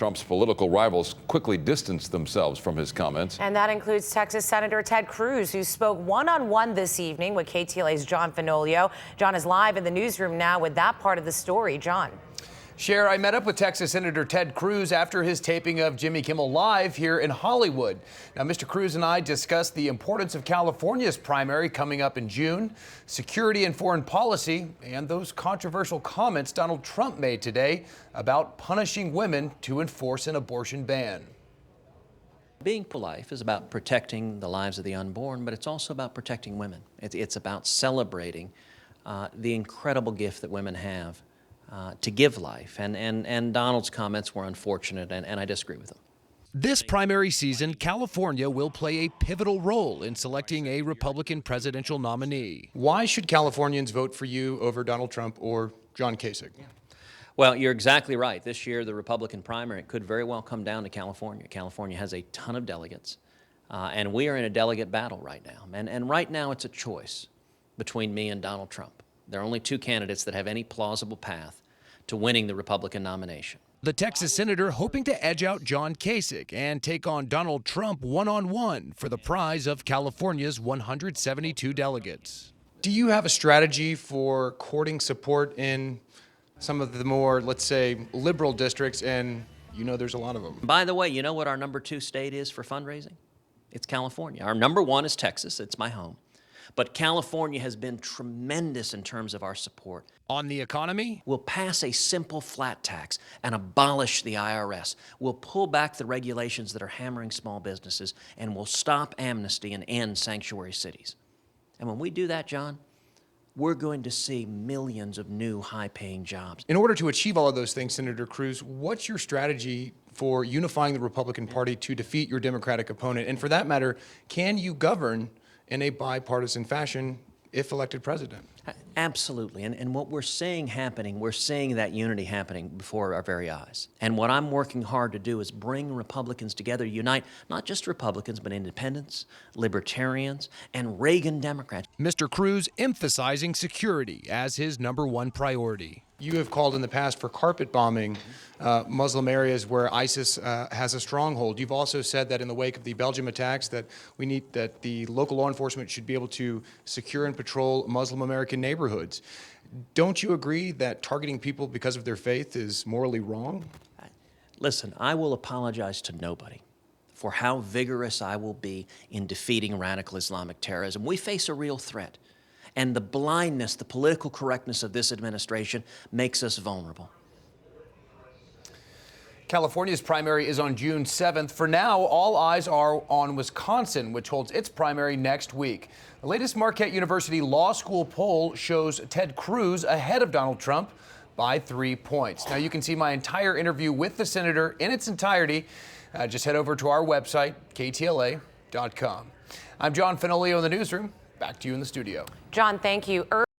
Trump's political rivals quickly distanced themselves from his comments. And that includes Texas Senator Ted Cruz, who spoke one-on-one this evening with KTLA's John Fenoglio. John is live in the newsroom now with that part of the story. John. Cher, I met up with Texas Senator Ted Cruz after his taping of Jimmy Kimmel Live here in Hollywood. Now, Mr. Cruz and I discussed the importance of California's primary coming up in June, security and foreign policy, and those controversial comments Donald Trump made today about punishing women to enforce an abortion ban. Being pro-life is about protecting the lives of the unborn, but it's also about protecting women. It's about celebrating the incredible gift that women have to give life, and Donald's comments were unfortunate, and I disagree with them. This primary season, California will play a pivotal role in selecting a Republican presidential nominee. Why should Californians vote for you over Donald Trump or John Kasich? Well, you're exactly right. This year, the Republican primary could very well come down to California. California has a ton of delegates, and we are in a delegate battle right now. And right now, it's a choice between me and Donald Trump. There are only two candidates that have any plausible path to winning the Republican nomination. The Texas senator hoping to edge out John Kasich and take on Donald Trump one-on-one for the prize of California's 172 delegates. Do you have a strategy for courting support in some of the more, let's say, liberal districts, and you know there's a lot of them? By the way, you know what our number 2 state is for fundraising? It's California. Our number 1 is Texas. It's my home. But California has been tremendous in terms of our support. On the economy? We'll pass a simple flat tax and abolish the IRS. We'll pull back the regulations that are hammering small businesses, and we'll stop amnesty and end sanctuary cities. And when we do that, John, we're going to see millions of new high-paying jobs. In order to achieve all of those things, Senator Cruz, what's your strategy for unifying the Republican Party to defeat your Democratic opponent? And for that matter, can you govern in a bipartisan fashion if elected president? Absolutely. And what we're seeing happening, we're seeing that unity happening before our very eyes. And what I'm working hard to do is bring Republicans together, unite not just Republicans, but independents, libertarians, and Reagan Democrats. Mr. Cruz emphasizing security as his number 1 priority. You have called in the past for carpet bombing Muslim areas where ISIS has a stronghold. You've also said that in the wake of the Belgium attacks that the local law enforcement should be able to secure and patrol Muslim American neighborhoods. Don't you agree that targeting people because of their faith is morally wrong? Listen, I will apologize to nobody for how vigorous I will be in defeating radical Islamic terrorism. We face a real threat. And the blindness, the political correctness of this administration makes us vulnerable. California's primary is on June 7th. For now, all eyes are on Wisconsin, which holds its primary next week. The latest Marquette University Law School poll shows Ted Cruz ahead of Donald Trump by 3 points. Now, you can see my entire interview with the senator in its entirety. Just head over to our website, KTLA.com. I'm John Fenoglio in the newsroom. Back to you in the studio. John, thank you.